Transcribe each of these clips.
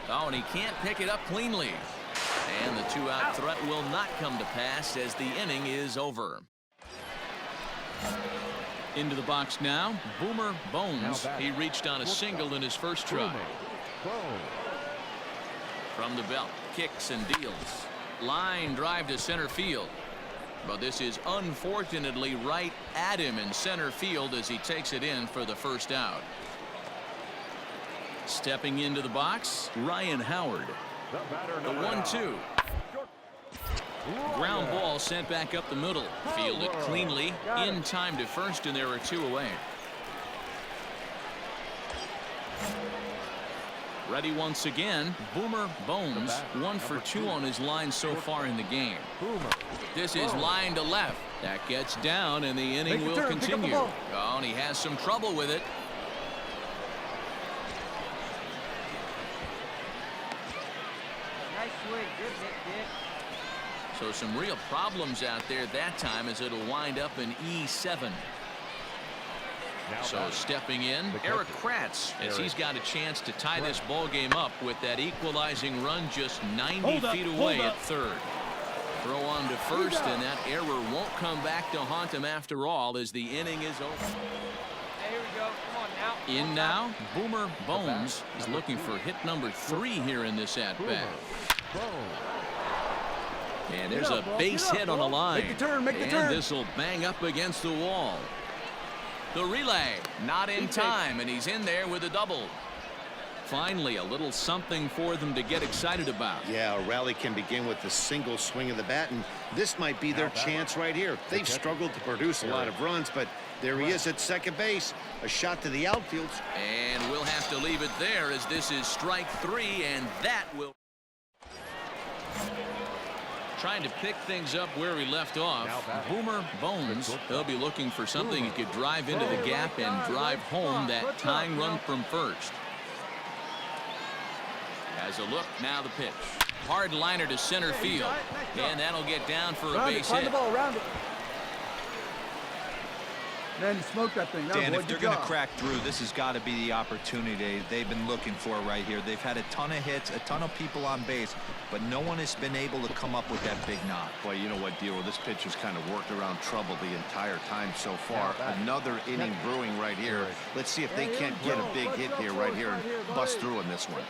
Oh, and he can't pick it up cleanly. And the two-out threat will not come to pass as the inning is over. Into the box now, Boomer Bones. He reached on a single in his first try. From the belt, kicks and deals. Line drive to center field. But this is unfortunately right at him in center field as he takes it in for the first out. Stepping into the box, Ryan Howard. The 1-2. Ground ball sent back up the middle. Fielded cleanly in time to first, and there are two away. Ready once again, Boomer Bones. 1 for 2 on his line so far in the game. This is line to left. That gets down, and the inning will continue. Oh, and he has some trouble with it. Nice swing. Good hit, kid. So some real problems out there that time as it'll wind up in E7. So stepping in, Eric Kratz, as he's got a chance to tie this ball game up with that equalizing run just 90 feet away at third. Throw on to first, and that error won't come back to haunt him after all as the inning is over. Hey, here we go. Come on now. In now, Boomer Bones is looking for hit number 3 here in this at-bat. And there's a base hit on the line. And this will bang up against the wall. The relay, not in time, and he's in there with a double. Finally, a little something for them to get excited about. Yeah, a rally can begin with a single swing of the bat, and this might be their chance right here. They've struggled to produce a lot of runs, but there he is at second base. A shot to the outfield. And we'll have to leave it there as this is strike 3, and that will... Trying to pick things up where we left off. Boomer Bones, they'll be looking for something he could drive into the gap and drive home that tying run from first. As a look, now the pitch. Hard liner to center field. And that'll get down for a base hit. Man, you smoked that thing. Dan, if they're going to crack through, this has got to be the opportunity they've been looking for right here. They've had a ton of hits, a ton of people on base, but no one has been able to come up with that big knock. Boy, you know what, Dero, this pitcher's kind of worked around trouble the entire time so far. Another inning brewing right here. Let's see if they can't get a big hit here right here and bust through in this one.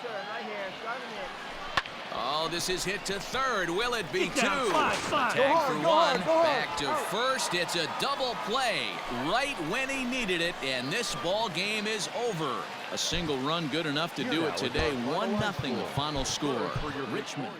Oh, this is hit to third. Will it be 2? Tag for 1. Back to first. It's a double play right when he needed it, and this ball game is over. A single run good enough to do it today. 1-0 the final score. Richmond.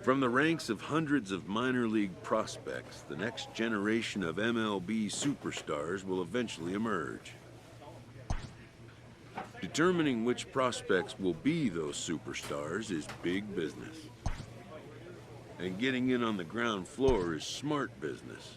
From the ranks of hundreds of minor league prospects, the next generation of MLB superstars will eventually emerge. Determining which prospects will be those superstars is big business. And getting in on the ground floor is smart business.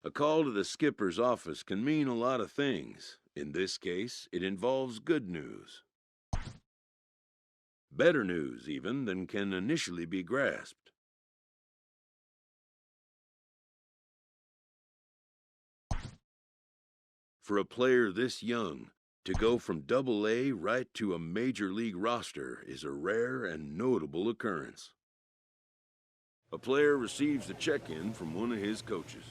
A call to the skipper's office can mean a lot of things. In this case, it involves good news. Better news, even, than can initially be grasped. For a player this young, to go from Double-A right to a major league roster is a rare and notable occurrence. A player receives a check-in from one of his coaches.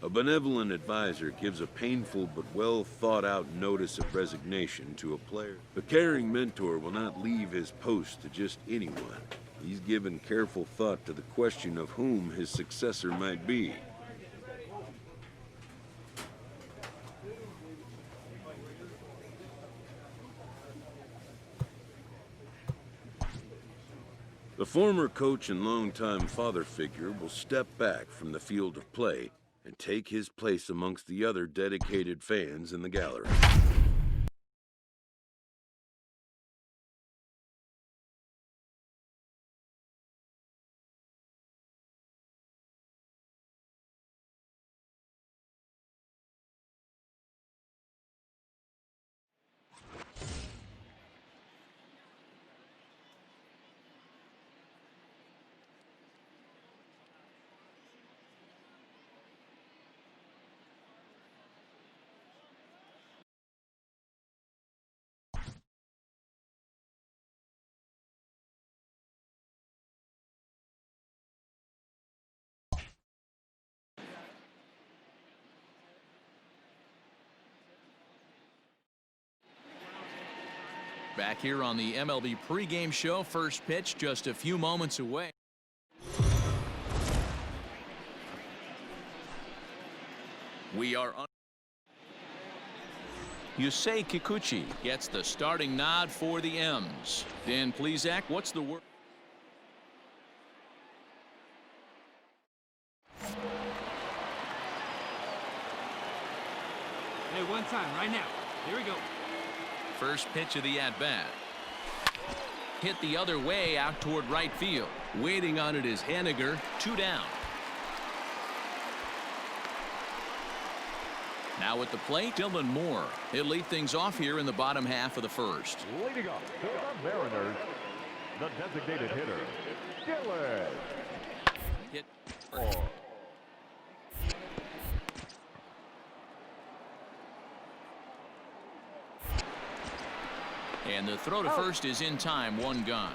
A benevolent advisor gives a painful but well-thought-out notice of resignation to a player. A caring mentor will not leave his post to just anyone. He's given careful thought to the question of whom his successor might be. The former coach and longtime father figure will step back from the field of play and take his place amongst the other dedicated fans in the gallery. Back here on the MLB pregame show, first pitch just a few moments away. We are on. Yusei Kikuchi gets the starting nod for the M's. Dan Plesac, what's the word? Hey, one time, right now. Here we go. First pitch of the at-bat. Hit the other way out toward right field. Waiting on it is Haniger. 2 down. Now at the plate, Dylan Moore. He'll lead things off here in the bottom half of the first. Leading off for the Mariners, the designated hitter, Dylan. Hit. Moore. And the throw to first is in time. 1 gone.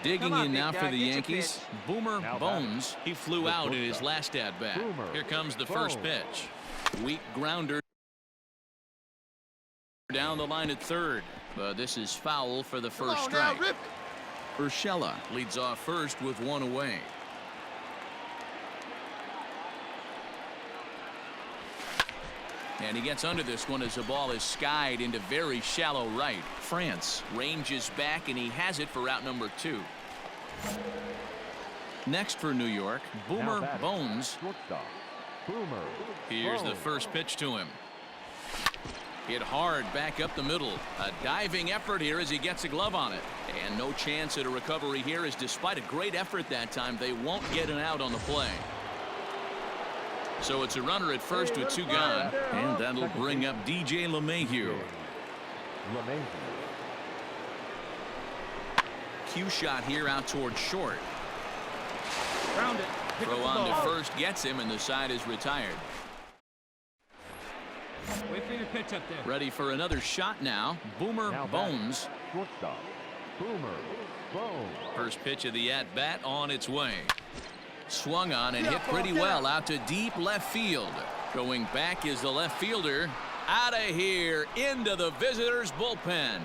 Digging in now for the Yankees, Boomer Bones. He flew out in his last at-bat. Here comes the first pitch. Weak grounder down the line at third, but this is foul for the first strike. Urshela leads off first with 1 away. And he gets under this one as the ball is skied into very shallow right. France ranges back, and he has it for out number 2. Next for New York, Boomer Bones. Boomer. Here's the first pitch to him. Hit hard back up the middle. A diving effort here as he gets a glove on it. And no chance at a recovery here, as despite a great effort that time, they won't get an out on the play. So it's a runner at first with 2 gone, and that'll bring up DJ LeMahieu. Cue shot here out toward short. Ground it. Throw on to first gets him, and the side is retired. Wait for your pitch up there. Ready for another shot now. Boomer Bones. Shortstop. Boomer Bones. First pitch of the at-bat on its way. Swung on and hit pretty well out to deep left field. Going back is the left fielder. Out of here into the visitors' bullpen.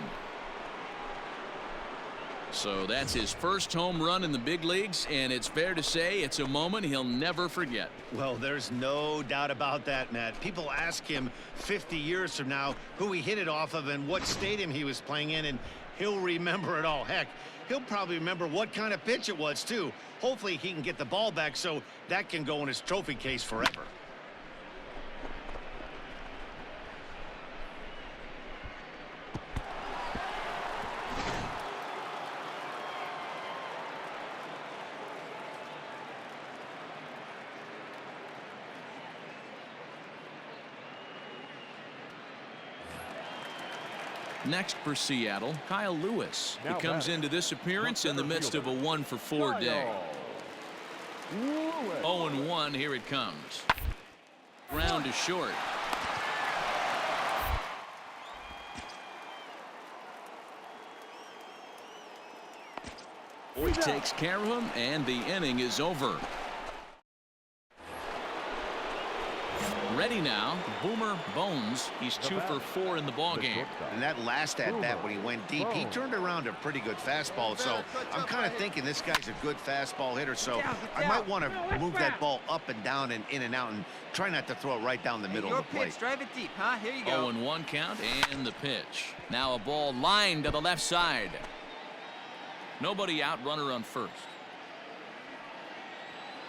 So that's his first home run in the big leagues, and it's fair to say it's a moment he'll never forget. Well, there's no doubt about that, Matt. People ask him 50 years from now who he hit it off of and what stadium he was playing in, and he'll remember it all. Heck, he'll probably remember what kind of pitch it was, too. Hopefully he can get the ball back so that can go in his trophy case forever. Next for Seattle, Kyle Lewis, who comes into this appearance in the midst of a 1-for-4 day. 0-1, here it comes. Ground to short. He takes care of him, and the inning is over. Ready now, Boomer Bones. He's 2 for 4 in the ball game. And that last at-bat when he went deep, he turned around a pretty good fastball. So I'm kind of thinking this guy's a good fastball hitter. So I might want to move that ball up and down and in and out and try not to throw it right down the middle of the plate. Drive it deep, huh? Here you go. 0-1 count and the pitch. Now a ball lined to the left side. Nobody out, runner on first.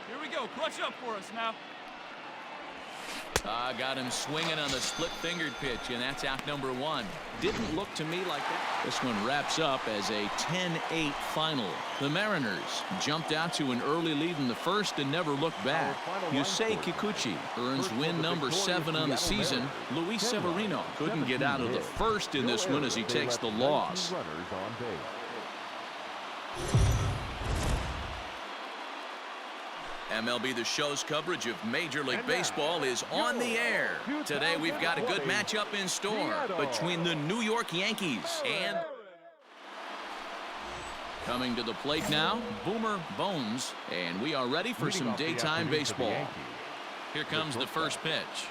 Here we go. Clutch up for us now. Got him swinging on the split-fingered pitch, and that's out number 1. Didn't look to me like that. This one wraps up as a 10-8 final. The Mariners jumped out to an early lead in the first and never looked back. Yusei Kikuchi earns win number 7 on the season. Luis Severino couldn't get out of the first in this one as he takes the loss. MLB The Show's coverage of Major League Baseball is on the air. Today we've got a good matchup in store between the New York Yankees and... Coming to the plate now, Boomer Bones, and we are ready for some daytime baseball. Here comes the first pitch.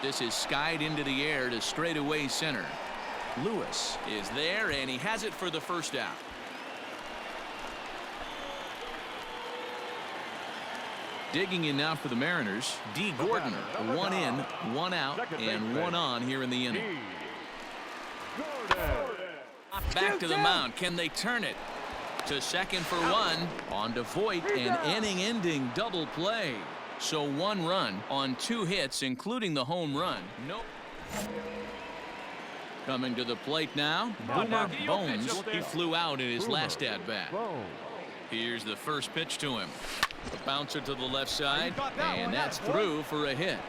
This is skied into the air to straightaway center. Lewis is there, and he has it for the first out. Digging in now for the Mariners, D. Gordon. 1 in, 1 out, and 1 on here in the inning. Back to the mound. Can they turn it? To second for 1. On to Voit, an inning-ending double play. So 1 run on 2 hits, including the home run. Nope. Coming to the plate now, Boomer Bones. He flew out in his last at-bat. Here's the first pitch to him. The bouncer to the left side, and that's through for a hit.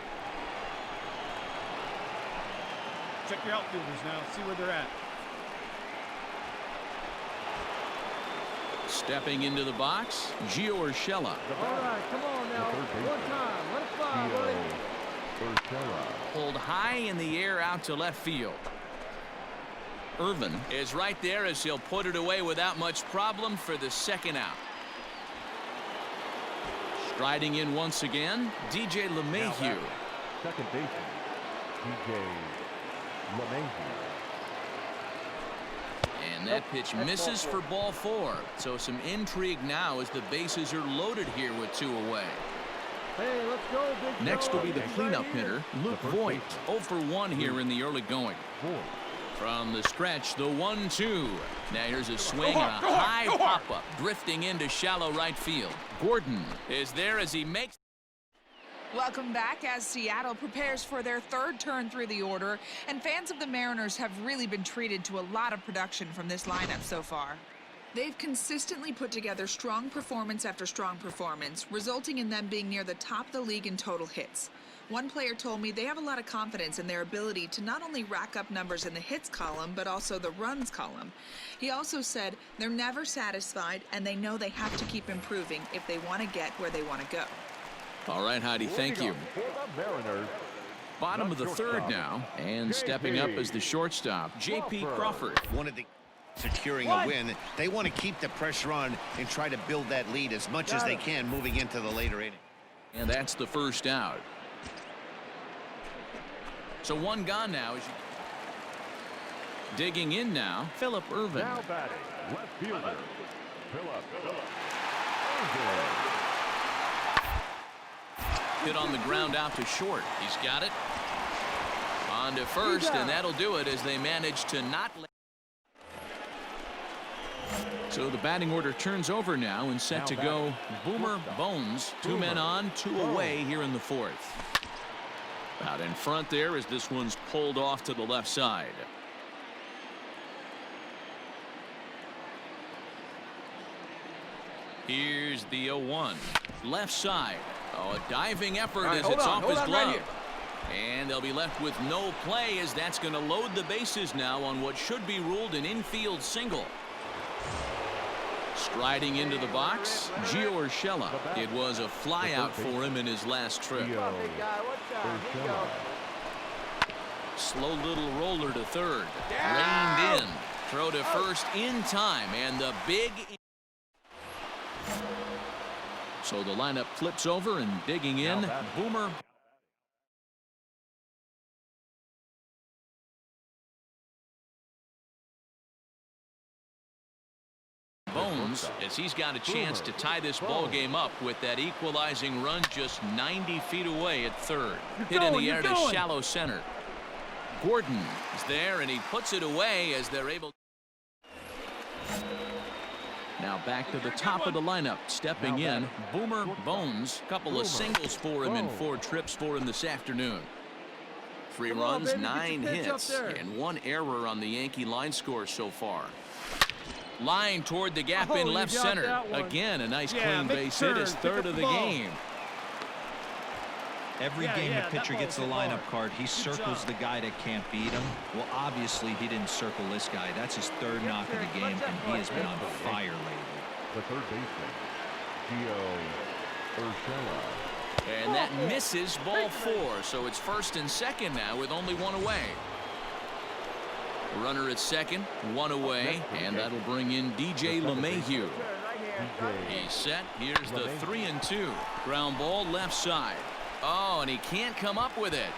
Check your outfielders now. See where they're at. Stepping into the box, Gio Urshela. All right, come on now. One time. Let it fly, buddy. Pulled high in the air out to left field. Irvin is right there as he'll put it away without much problem for the second out. Striding in once again, DJ LeMahieu. Second baseman, DJ LeMahieu. And that pitch misses for ball 4. So some intrigue now as the bases are loaded here with 2 away. Hey, let's go, big Next will be the cleanup hitter, Luke Voit. 0 for 1 here in the early going. From the stretch, the 1-2. Now here's a swing and a high pop-up, drifting into shallow right field. Gordon is there as he makes... Welcome back as Seattle prepares for their 3rd turn through the order, and fans of the Mariners have really been treated to a lot of production from this lineup so far. They've consistently put together strong performance after strong performance, resulting in them being near the top of the league in total hits. One player told me they have a lot of confidence in their ability to not only rack up numbers in the hits column, but also the runs column. He also said they're never satisfied and they know they have to keep improving if they want to get where they want to go. All right, Heidi, thank you. Bottom of the 3rd now, and stepping up as the shortstop, J.P. Crawford. One of the securing a win, they want to keep the pressure on and try to build that lead as much as they can moving into the later inning. And that's the first out. So 1 gone now. Digging in now, Phillip Ervin. Now batting, left fielder, Phillip Ervin. Hit on the ground out to short. He's got it. On to first, and that'll do it as they manage to not let... So the batting order turns over now and set to go Boomer Bones. 2 men on, 2 away here in the 4th. Out in front there as this one's pulled off to the left side. Here's the 0-1. Left side. Oh, a diving effort as it's off his glove. And they'll be left with no play as that's going to load the bases now on what should be ruled an infield single. Striding into the box, Gio Urshela. It was a flyout for him in his last trip. Slow little roller to third. Reined in. Throw to first in time, and the big. So the lineup flips over and digging in. Boomer. Bones, as he's got a chance to tie this ball game up with that equalizing run just 90 feet away at third. Hit in the air to shallow center. Gordon is there, and he puts it away as they're able. Now back to the top of the lineup. Stepping in, Boomer Bones. Couple of singles for him in 4 trips for him this afternoon. 3 runs, 9 hits, and 1 error on the Yankee line score so far. Line toward the gap in left center. Again, a nice clean base hit, his 3rd of the game. Every game the pitcher gets the lineup card, he circles the guy that can't beat him. Well, obviously, he didn't circle this guy. That's his 3rd knock of the game, and he has been on fire lately. The third baseman, Gio Urshela. And that misses ball 4, so it's 1st and 2nd now with only 1 away. Runner at 2nd, 1 away, and that'll bring in DJ LeMahieu. He's set. Here's the 3-2. Ground ball left side. Oh, and he can't come up with it.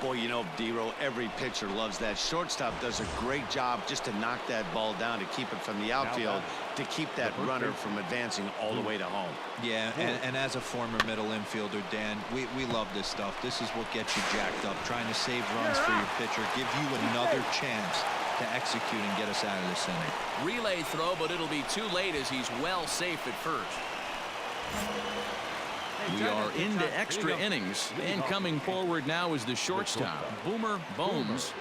Boy, you know, D-Row, every pitcher loves that. Shortstop does a great job just to knock that ball down, to keep it from the outfield, to keep that runner from advancing all the way to home. Yeah, and as a former middle infielder, Dan, we love this stuff. This is what gets you jacked up, trying to save runs for your pitcher, give you another chance to execute and get us out of this inning. Relay throw, but it'll be too late as he's well safe at first. We are into extra innings, and coming forward now is the shortstop, Boomer Bones.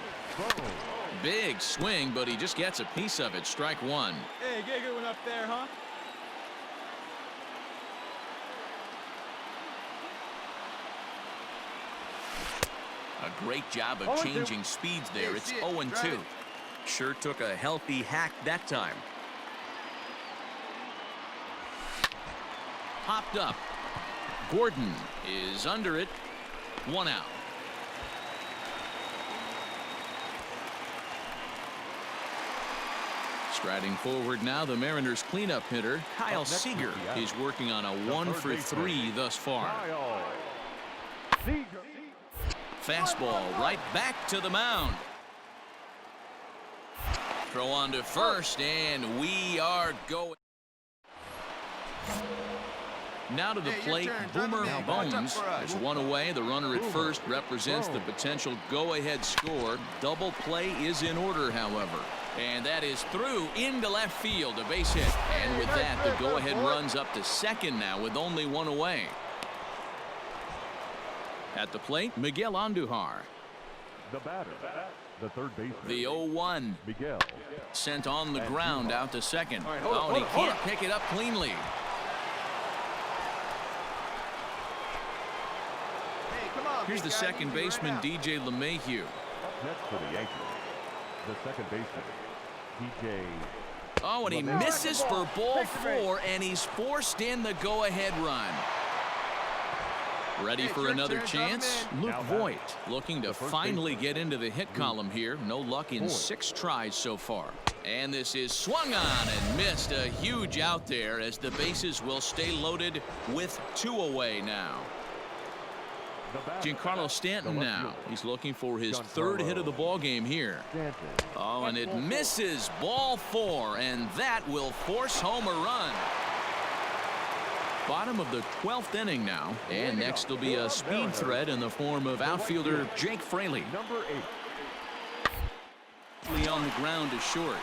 Big swing, but he just gets a piece of it. Strike 1. Hey, get a good one up there, huh? A great job of changing speeds there. It's 0-2. Sure took a healthy hack that time. Popped up. Gordon is under it. 1 out. Striding forward now, the Mariners cleanup hitter, Kyle Seager. He's working on a 1 for 3 thus far. Fastball right back to the mound. Throw on to first, and we are going. Now to the plate, Boomer Bones. There's 1 away. The runner at first represents the potential go-ahead score. Double play is in order, however. And that is through into left field, a base hit. And with that, the go-ahead runs up to 2nd now with only 1 away. At the plate, Miguel Andujar. The batter, the third baseman. The 0-1. Miguel. Sent on the ground out to 2nd. Oh, and he can't pick it up cleanly. Here's the second baseman, DJ LeMahieu. Next for the Yankees, the second baseman, DJ. Oh, and he misses for ball 4, and he's forced in the go-ahead run. Ready for another chance? Luke Voigt looking to finally get into the hit column here. No luck in 6 tries so far. And this is swung on and missed. A huge out there as the bases will stay loaded with 2 away now. Giancarlo Stanton now. He's looking for his 3rd hit of the ball game here. Oh, and it misses ball 4, and that will force home a run. Bottom of the 12th inning now, and next will be a speed threat in the form of outfielder Jake Fraley. Number 8. On the ground to short.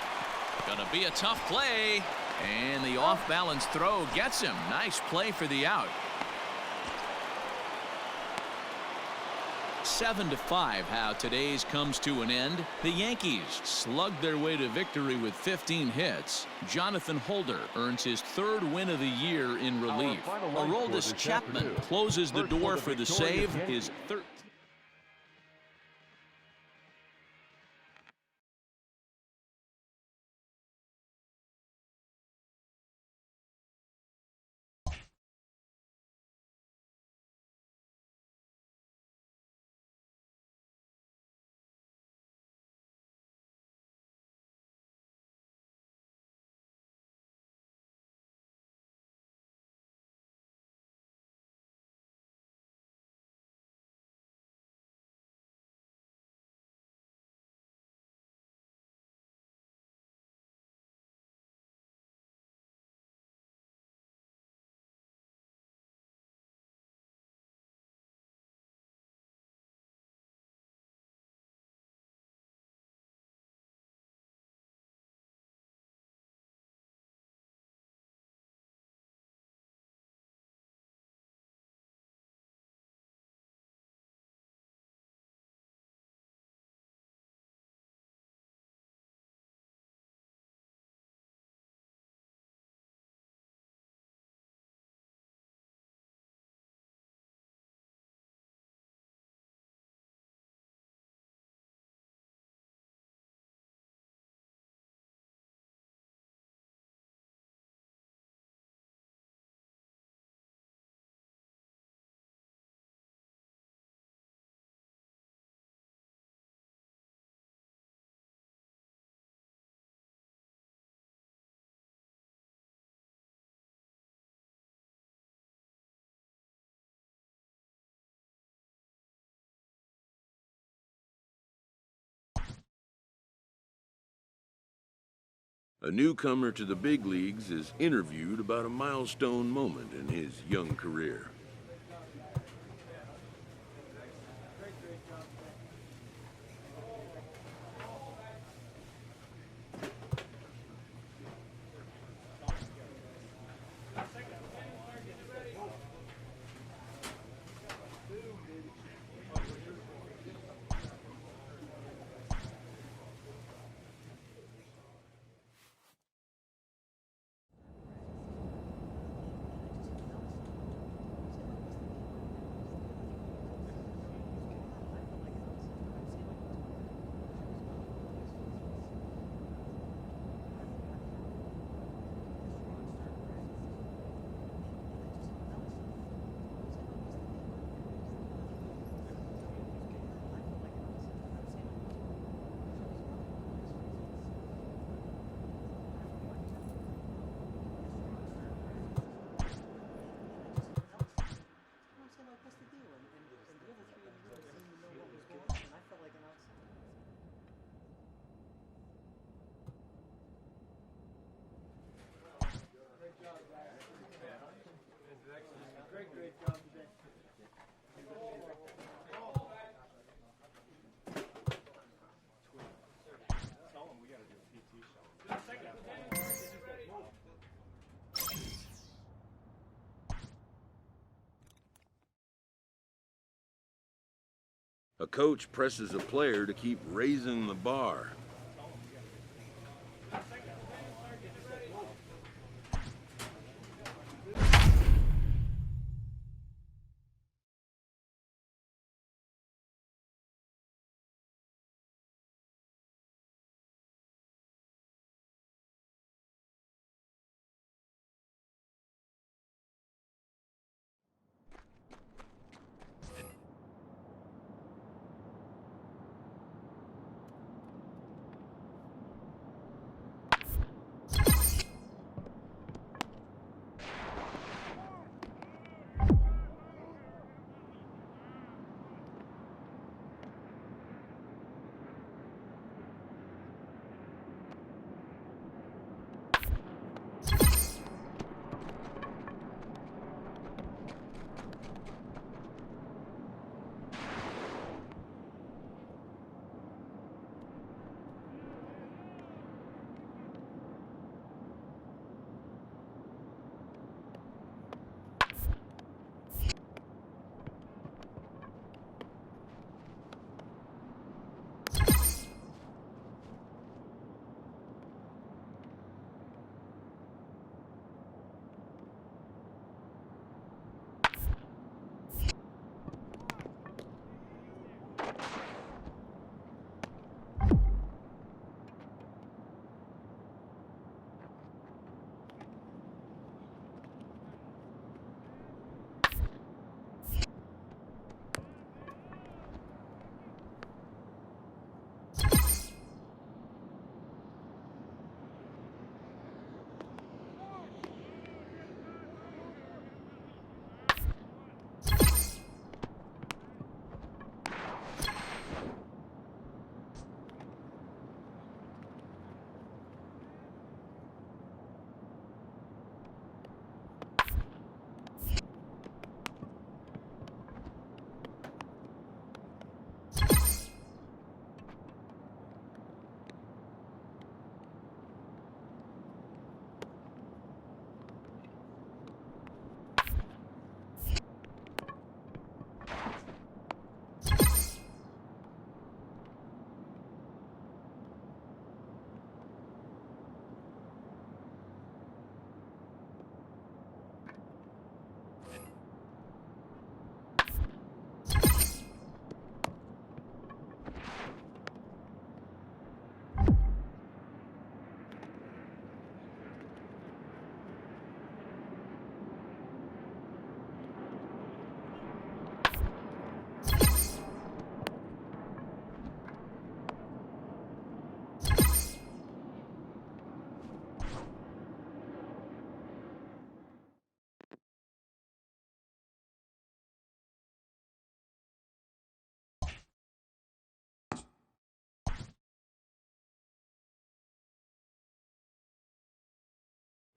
Gonna be a tough play, and the off-balance throw gets him. Nice play for the out. 7-5 how today's comes to an end. The Yankees slugged their way to victory with 15 hits. Jonathan Holder earns his 3rd win of the year in relief. Aroldis Chapman closes the door for the save, his 3rd. A newcomer to the big leagues is interviewed about a milestone moment in his young career. A coach presses a player to keep raising the bar.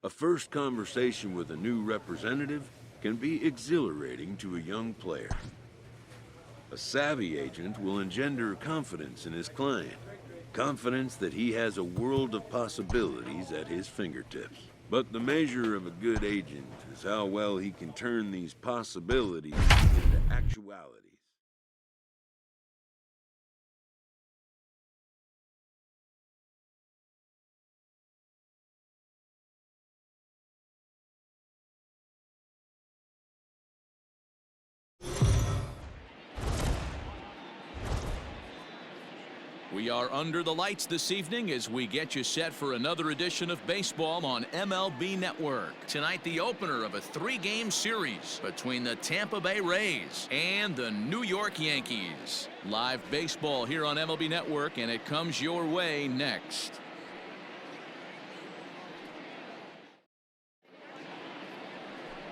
A first conversation with a new representative can be exhilarating to a young player. A savvy agent will engender confidence in his client, confidence that he has a world of possibilities at his fingertips. But the measure of a good agent is how well he can turn these possibilities into actualities. We are under the lights this evening as we get you set for another edition of baseball on MLB Network. Tonight, the opener of a 3-game series between the Tampa Bay Rays and the New York Yankees. Live baseball here on MLB Network, and it comes your way next.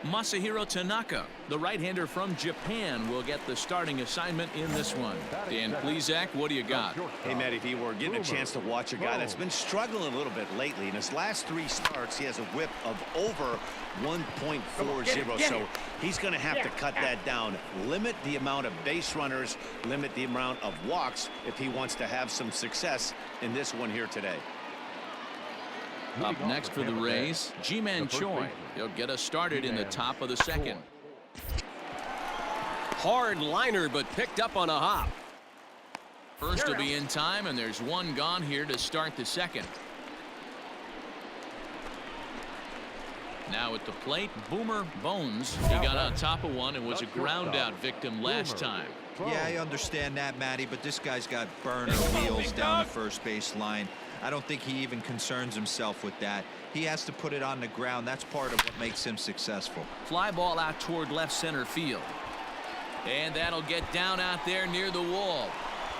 Masahiro Tanaka, the right-hander from Japan, will get the starting assignment in this one. Dan Plesac, what do you got? Hey, Matt, if you were getting a chance to watch a guy that's been struggling a little bit lately, in his last 3 starts, he has a whip of over 1.40, so he's going to have to cut that down. Limit the amount of base runners, limit the amount of walks if he wants to have some success in this one here today. Up next for the Rays, Ji-Man Choi. He'll get us started in the top of the second. Hard liner, but picked up on a hop. First will be in time, and there's one gone here to start the second. Now at the plate, Boomer Bones. He got on top of one and was a ground-out victim last time. Yeah, I understand that, Matty, but this guy's got burner wheels down the first base line. I don't think he even concerns himself with that. He has to put it on the ground. That's part of what makes him successful. Fly ball out toward left center field. And that'll get down out there near the wall.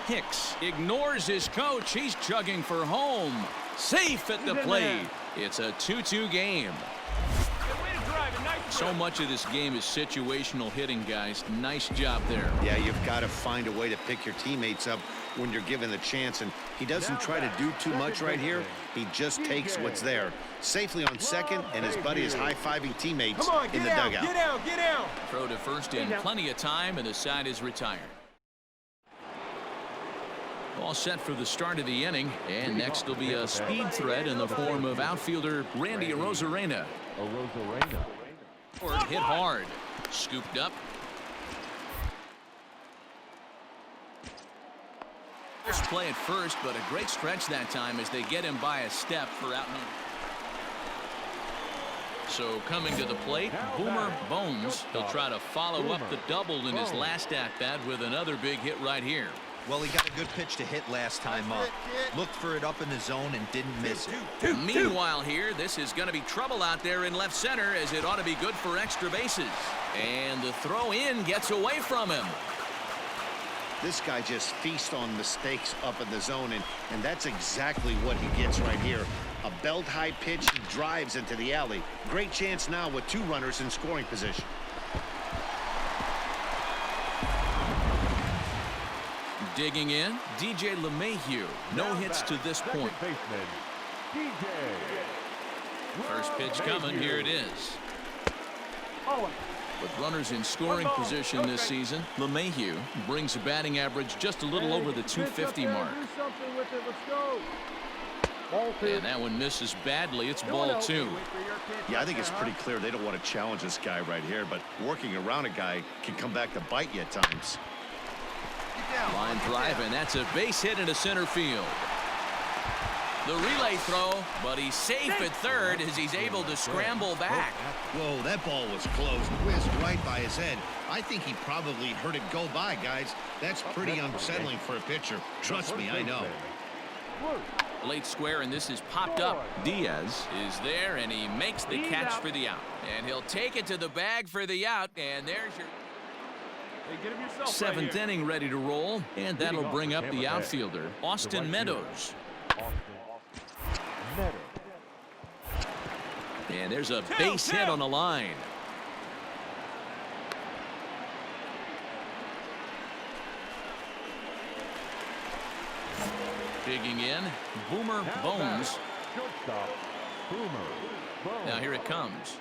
Hicks ignores his coach. He's chugging for home. Safe at the plate. It's a 2-2 game. So much of this game is situational hitting, guys. Nice job there. Yeah, you've got to find a way to pick your teammates up when you're given the chance, and he doesn't try to do too much right here. He just takes what's there. Safely on second, and his buddy is high-fiving teammates in the dugout. Get out. Throw to first in plenty of time, and the side is retired. All set for the start of the inning, and next will be a speed threat in the form of outfielder Randy Arozarena. Hit hard. Scooped up. First play at first, but a great stretch that time as they get him by a step for out. So coming to the plate, Boomer Bones. He'll try to follow up the double in his last at-bat with another big hit right here. Well, he got a good pitch to hit last time up. Looked for it up in the zone and didn't miss it. Meanwhile here, this is going to be trouble out there in left center, as it ought to be good for extra bases. And the throw in gets away from him. This guy just feasts on mistakes up in the zone, and that's exactly what he gets right here. A belt-high pitch, he drives into the alley. Great chance now with 2 runners in scoring position. Digging in, DJ LeMahieu. No hits to this point. First pitch coming. Here it is. With runners in scoring position this season, LeMahieu brings a batting average just a little over the 250 mark. And that one misses badly. It's ball 2. Yeah, I think it's pretty clear they don't want to challenge this guy right here, but working around a guy can come back to bite you at times. Line drive, and that's a base hit into center field. The relay throw, but he's safe at third as he's able to scramble back. Whoa, that ball was close. Whizzed right by his head. I think he probably heard it go by, guys. That's pretty unsettling for a pitcher. Trust me, I know. Late square, and this is popped up. Diaz is there, and he makes the catch for the out. And he'll take it to the bag for the out, and there's your... Seventh inning ready to roll, and that'll bring up the outfielder, Austin Meadows. And there's a base hit on the line. Digging in, Boomer Bones. Now here it comes.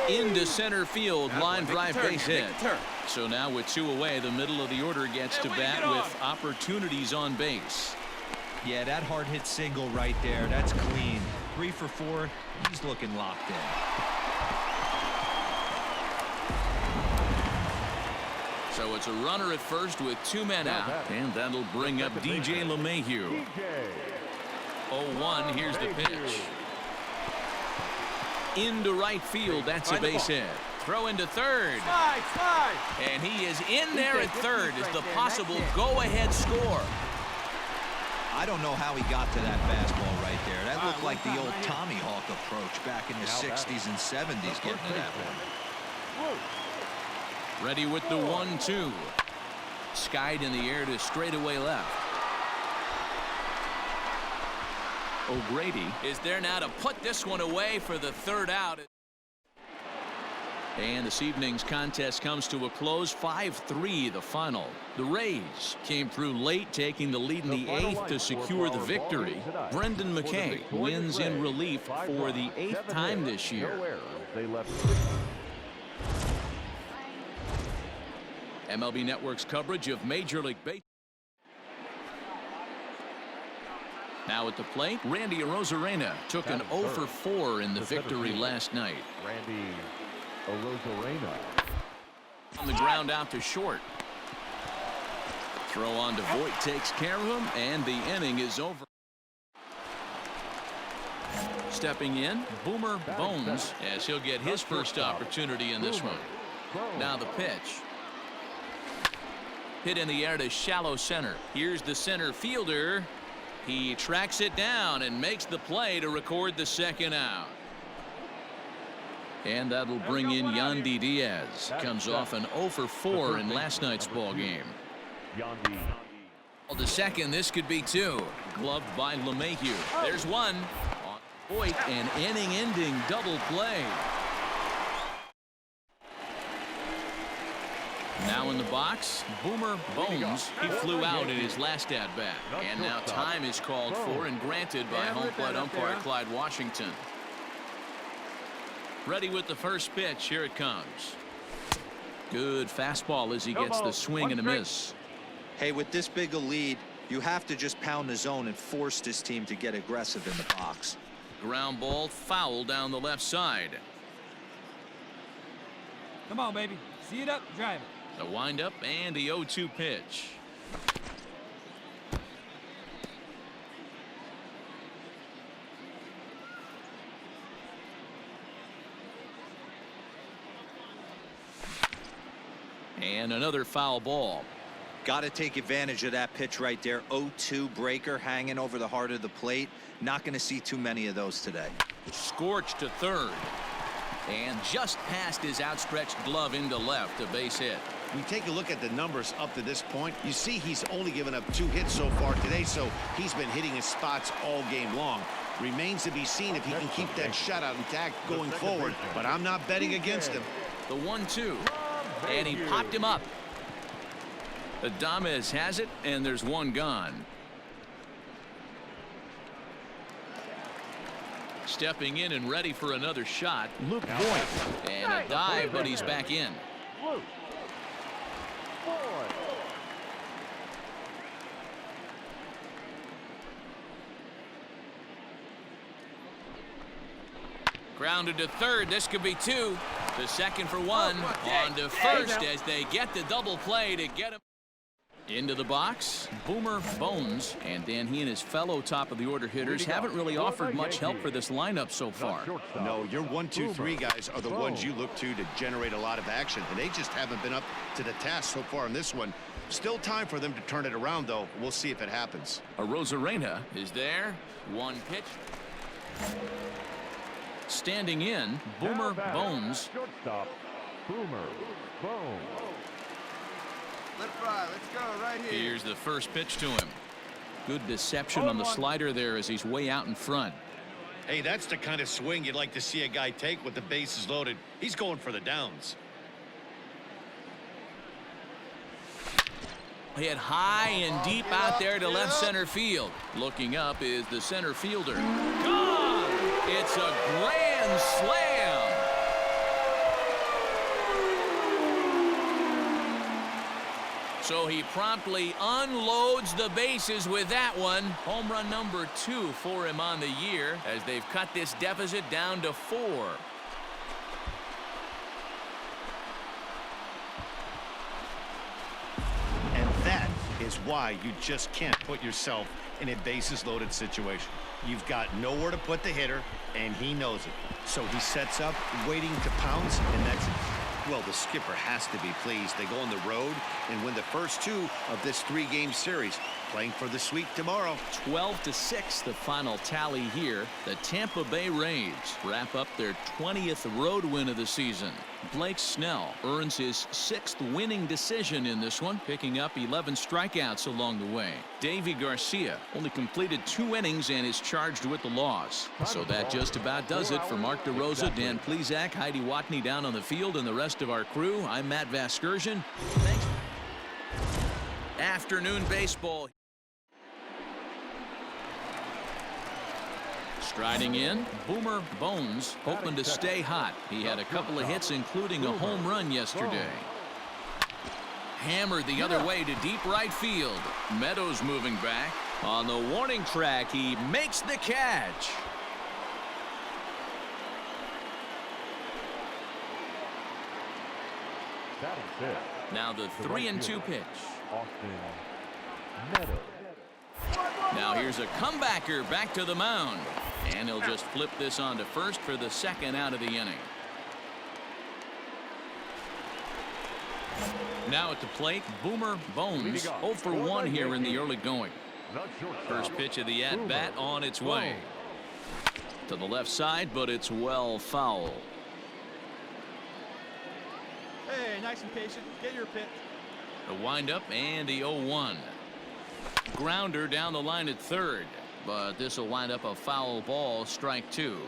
Into center field, line drive base hit. So now with 2 away, the middle of the order gets to bat with opportunities on base. Yeah, that hard hit single right there. That's clean. 3 for 4. He's looking locked in. So it's a runner at first with 2 men out. And that'll bring up DJ LeMahieu. 0-1. Here's the pitch. Into right field. That's a base hit. Throw into third. And he is in there at third as the possible go-ahead score. I don't know how he got to that fastball right there. That looked like the old Tommy Hawk approach back in the 60s and 70s getting to that one. Ready with the 1-2. Skied in the air to straightaway left. O'Grady is there now to put this one away for the 3rd out. And this evening's contest comes to a close. 5-3 the final. The Rays came through late, taking the lead in the 8th to secure the victory. Brendan McKay wins in relief for the 8th time this year. MLB Network's coverage of Major League Baseball. Now at the plate, Randy Arozarena took an 0 for 4 in the victory last night. Randy Arozarena. On the ground out to short. Throw on to Voit takes care of him, and the inning is over. Stepping in, Boomer Bones, as he'll get his first opportunity in this one. Now the pitch. Hit in the air to shallow center. Here's the center fielder. He tracks it down and makes the play to record the 2nd out. And that'll bring in Yandy Diaz. Comes off an 0 for 4 in last night's ball game. To second, this could be 2. Gloved by LeMahieu. There's 1. On Voit, an inning-ending double play. Now in the box, Boomer Bones. He flew out in his last at-bat. And now time is called for and granted by home plate umpire Clyde Washington. Ready with the first pitch. Here it comes. Good fastball as he gets the swing and a miss. Hey, with this big a lead, you have to just pound the zone and force this team to get aggressive in the box. Ground ball foul down the left side. Come on, baby. See it up, drive it. The windup and the 0-2 pitch. And another foul ball. Got to take advantage of that pitch right there. 0-2 breaker hanging over the heart of the plate. Not going to see too many of those today. Scorched to third. And just past his outstretched glove into left, a base hit. We take a look at the numbers up to this point. You see he's only given up 2 hits so far today, so he's been hitting his spots all game long. Remains to be seen if he can keep that shutout intact going forward, but I'm not betting against him. The 1-2, and he popped him up. Adames has it, and there's 1 gone. Stepping in and ready for another shot, Luke Voit. And a dive, but he's back in. Grounded to third. This could be 2. The second for 1. On to first as they get the double play to get him into the box. Boomer Bones, and then he and his fellow top of the order hitters haven't really offered much help for this lineup so far. No, your 1, 2, 3 guys are the ones you look to generate a lot of action, and they just haven't been up to the task so far in this one. Still time for them to turn it around, though. We'll see if it happens. Arozarena is there. 1 pitch. Standing in, Boomer Bones. Shortstop, Boomer Bones. Let's fly. Let's go right here. Here's the first pitch to him. Good deception on the slider there as he's way out in front. Hey, that's the kind of swing you'd like to see a guy take with the bases loaded. He's going for the downs. hit high and deep out there to left center field. Looking up is the center fielder. Gone! It's a grand slam. So he promptly unloads the bases with that one. Home run number 2 for him on the year as they've cut this deficit down to 4. And that is why you just can't put yourself in a bases-loaded situation. You've got nowhere to put the hitter, and he knows it. So he sets up, waiting to pounce, and that's it. Well, the skipper has to be pleased. They go on the road and win the first 2 of this 3-game series, playing for the sweep tomorrow. 12-6 the final tally here. The Tampa Bay Rays wrap up their 20th road win of the season. Blake Snell earns his 6th winning decision in this one, picking up 11 strikeouts along the way. Davy Garcia only completed 2 innings and is charged with the loss. So that just about does it for Mark DeRosa, Dan Plesac, Heidi Watney down on the field, and the rest of our crew. I'm Matt Vasgersian. Thanks. Afternoon baseball. Striding in, Boomer Bones, hoping to stay hot. He had a couple of hits, including a home run yesterday. Hammered the other way to deep right field. Meadows moving back. On the warning track, he makes the catch. Now the 3-2 pitch. Now here's a comebacker back to the mound. And he'll just flip this on to first for the 2nd out of the inning. Now at the plate, Boomer Bones 0 for 1 here in the early going. First pitch of the at-bat on its way. To the left side, but it's well foul. Hey, nice and patient. Get your pitch. The windup and the 0-1. Grounder down the line at third. But this will wind up a foul ball, strike 2.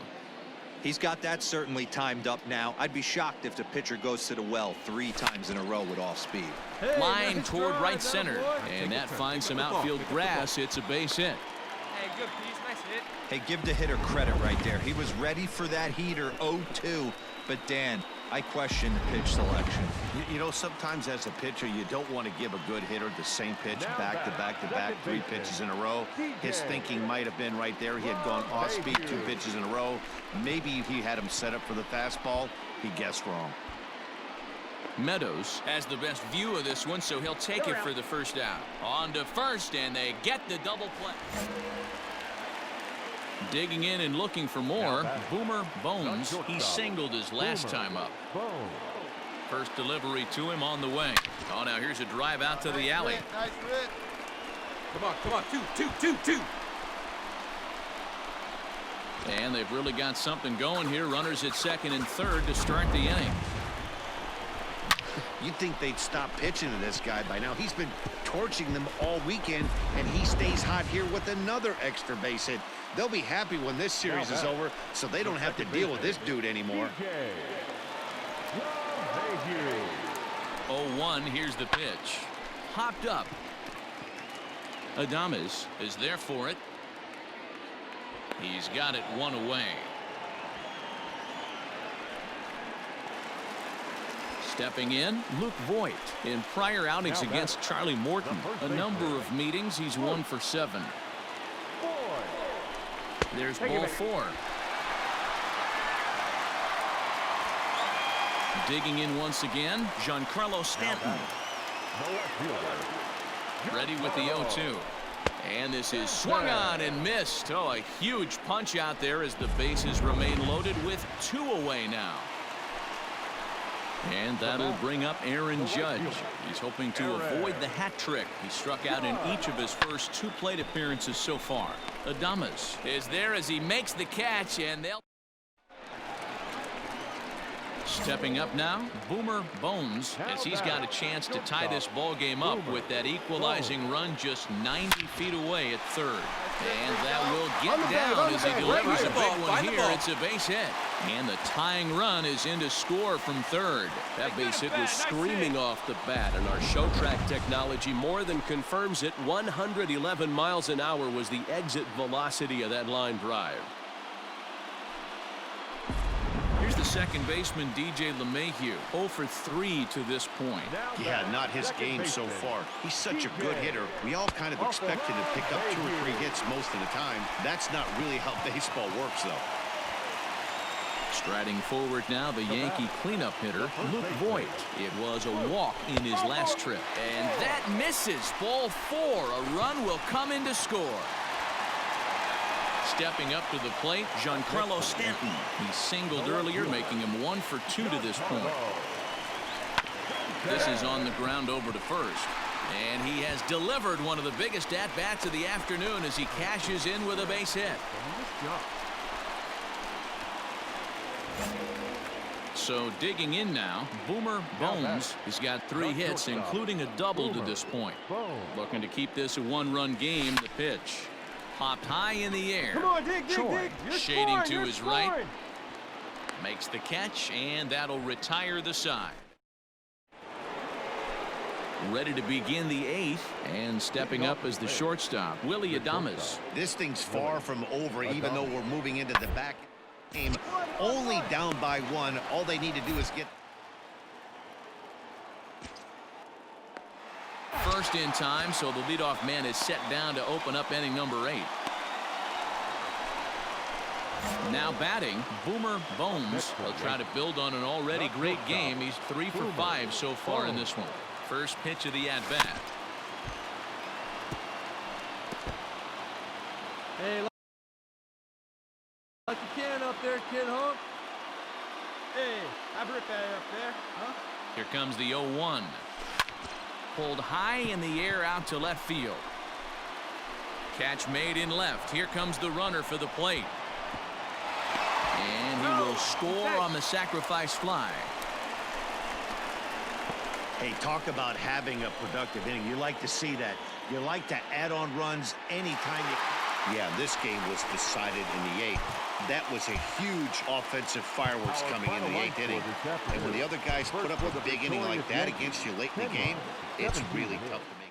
He's got that certainly timed up now. I'd be shocked if the pitcher goes to the well 3 times in a row with off speed. Hey, line nice toward try, right center. And that finds some outfield grass. It's a base hit. Hey, good piece. Nice hit. Hey, give the hitter credit right there. He was ready for that heater 0-2. But Dan, I question the pitch selection. You know, sometimes as a pitcher, you don't want to give a good hitter the same pitch back to back to back, 3 pitches in a row. His thinking might have been right there. He had gone off speed 2 pitches in a row. Maybe if he had him set up for the fastball, he guessed wrong. Meadows has the best view of this one, so he'll take it for the first out. On to first, and they get the double play. Digging in and looking for more, Boomer Bones. He singled his last time up. First delivery to him on the way. Oh, now here's a drive out to the alley. Nice hit. Come on. 2. And they've really got something going here. Runners at 2nd and 3rd to start the inning. You'd think they'd stop pitching to this guy by now. He's been torching them all weekend, and he stays hot here with another extra base hit. They'll be happy when this series is over, so they don't have to deal with this dude anymore. 0-1, here's the pitch. Hopped up. Adames is there for it. He's got it 1 away. Stepping in, Luke Voigt. In prior outings against Charlie Morton, a number of meetings, he's 1 for 7. There's ball 4. Digging in once again, Giancarlo Stanton. Ready with the 0-2. And this is swung on and missed. Oh, a huge punch out there as the bases remain loaded with 2 away now. And that'll bring up Aaron Judge. He's hoping to avoid the hat trick. He struck out in each of his first 2 plate appearances so far. Adames is there as he makes the catch, and they'll... Stepping up now, Boomer Bones, as he's got a chance to tie this ball game up with that equalizing run just 90 feet away at third. And that will get down as he delivers a big one here. It's a base hit. And the tying run is in to score from third. That base hit was screaming off the bat, and our show track technology more than confirms it. 111 miles an hour was the exit velocity of that line drive. Here's the second baseman, DJ LeMahieu, 0 for 3 to this point. Yeah, not his game so far. He's such a good hitter. We all kind of expect him to pick up 2 or 3 hits most of the time. That's not really how baseball works, though. Striding forward now, the Yankee cleanup hitter, Luke Voigt. It was a walk in his last trip. And that misses. Ball 4. A run will come in to score. Stepping up to the plate, Giancarlo Stanton. He singled earlier, making him 1 for 2 to this point. This is on the ground over to first. And he has delivered one of the biggest at-bats of the afternoon as he cashes in with a base hit. So digging in now, Boomer Bones has got 3 hits, including a double to this point. Looking to keep this a 1-run game. The pitch popped high in the air. Come on, dig. Shading to his right. Makes the catch, and that'll retire the side. Ready to begin the 8th, and stepping up as the shortstop, Willie Adames. This thing's far from over, even though we're moving into the back game. Only down by 1. All they need to do is get First in time, so the leadoff man is set down to open up inning number 8. Now batting, Boomer Bones. He'll try to build on an already great game. He's 3 for 5 so far in this one. First pitch of the at-bat. Hey, like you can up there, kid, huh? Hey, I ripped that up there, huh? Here comes the 0-1. Pulled high in the air out to left field. Catch made in left. Here comes the runner for the plate. And he will score on the sacrifice fly. Hey, talk about having a productive inning. You like to see that. You like to add on runs anytime you... Yeah, this game was decided in the 8th. That was a huge offensive fireworks coming in the 8th inning. And when the other guys put up a big inning like that against you late in the game, it's really tough to make.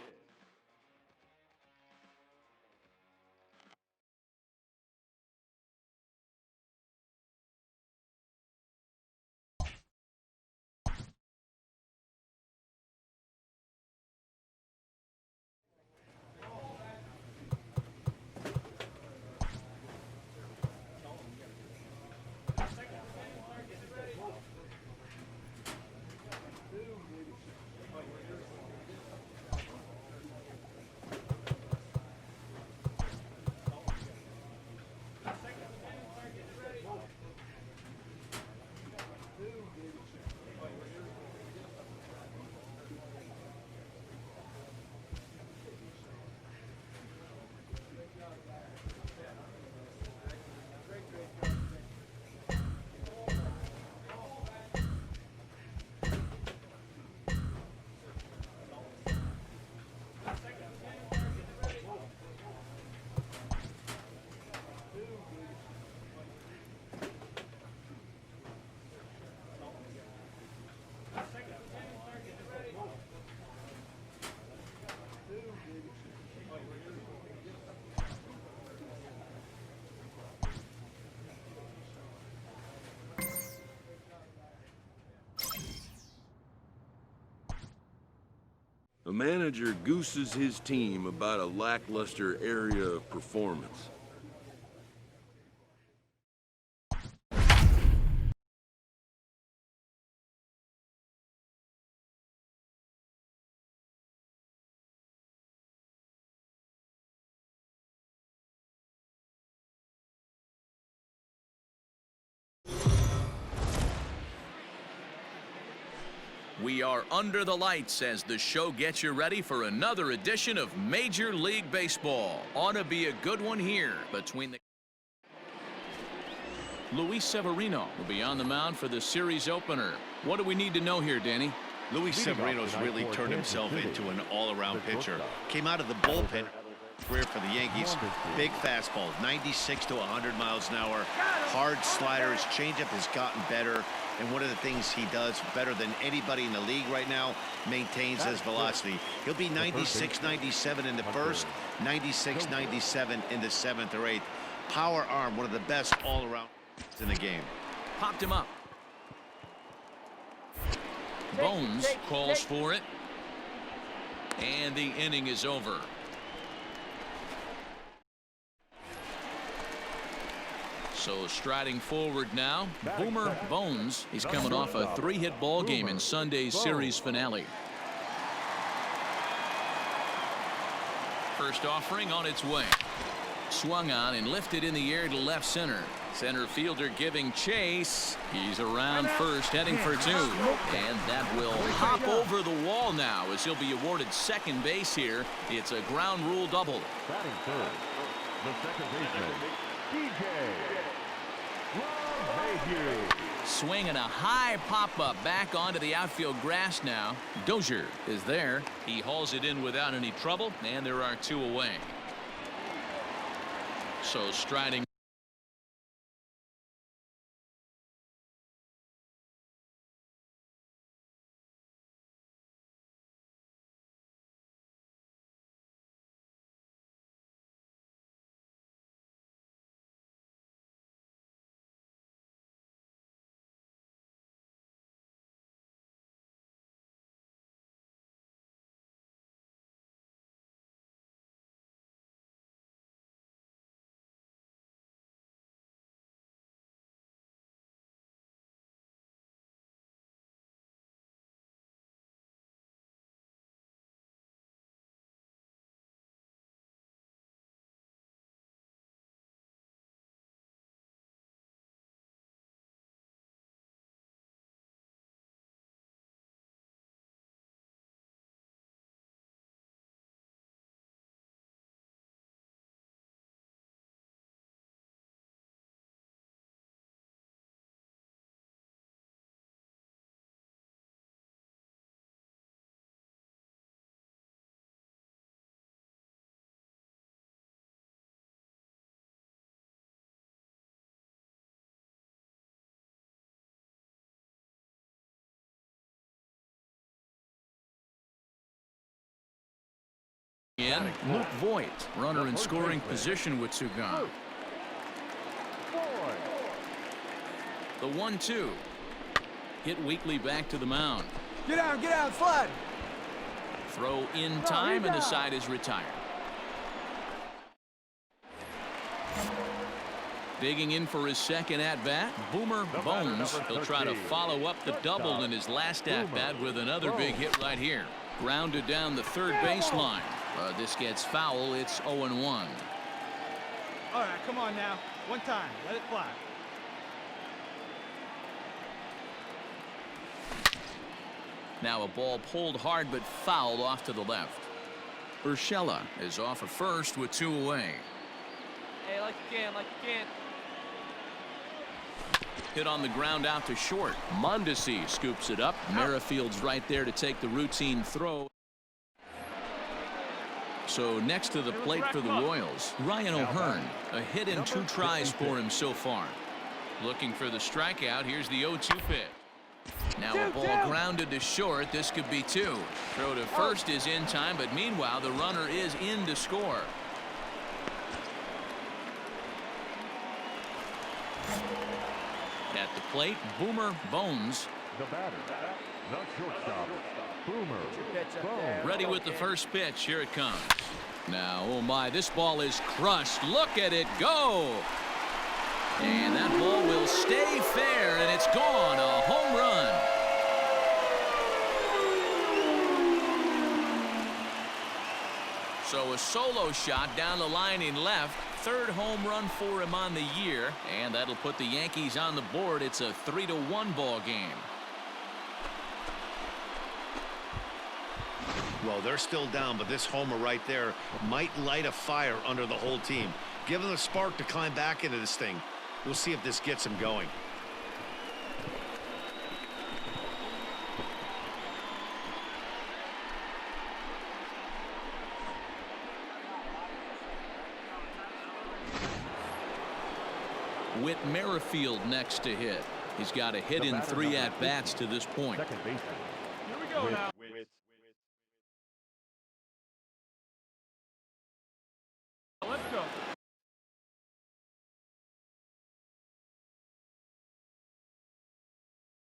A manager gooses his team about a lackluster area of performance. We are under the lights as the show gets you ready for another edition of Major League Baseball. Ought to be a good one here between the... Luis Severino will be on the mound for the series opener. What do we need to know here, Danny? Luis Severino's really turned himself into an all-around pitcher. Came out of the bullpen. Career for the Yankees. Big fastball, 96 to 100 miles an hour. Hard sliders, changeup has gotten better. And one of the things he does better than anybody in the league right now, maintains his velocity. He'll be 96, 97 in the first, 96, 97 in the seventh or eighth. Power arm, one of the best all around in the game. Popped him up. Bones calls for it. And the inning is over. So striding forward now, Boomer Bones. He's coming off a 3-hit ball game in Sunday's series finale. First offering on its way. Swung on and lifted in the air to left center. Center fielder giving chase. He's around first, heading for two. And that will hop over the wall now as he'll be awarded second base here. It's a ground rule double. Batting third, the second baseman, DJ. Swinging a high pop-up back onto the outfield grass now. Dozier is there. He hauls it in without any trouble, and there are two away. So striding. In Luke Voigt, runner in scoring position with two gone. The 1-2 hit weakly back to the mound. Get out, slide. Throw in time, and the side is retired. Digging in for his second at-bat, Boomer Bones. He'll try to follow up the double in his last at-bat with another big hit right here. Grounded down the third baseline. This gets foul. It's 0-1. All right, come on now. One time. Let it fly. Now a ball pulled hard but fouled off to the left. Urshela is off at first with two away. Hey, like you can. Hit on the ground out to short. Mondesi scoops it up. Merrifield's right there to take the routine throw. So next to the plate for the Royals, Ryan O'Hearn. A hit and two tries for him so far. Looking for the strikeout. Here's the 0-2 pitch. Now a ball grounded to short. This could be two. Throw to first is in time, but meanwhile the runner is in to score. At the plate, Boomer Bones. The batter, the shortstop, Boomer Bones. Ready with the first pitch. Here it comes. Now, oh my, this ball is crushed. Look at it go. And that ball will stay fair, and it's gone. A home run. So a solo shot down the line in left. Third home run for him on the year, and that'll put the Yankees on the board. It's a 3-1 ball game. Well, they're still down, but this homer right there might light a fire under the whole team. Give them a spark to climb back into this thing. We'll see if this gets them going. Whit Merrifield next to hit. He's got a hit in 3 at-bats to this point. Second baseman. Here we go now.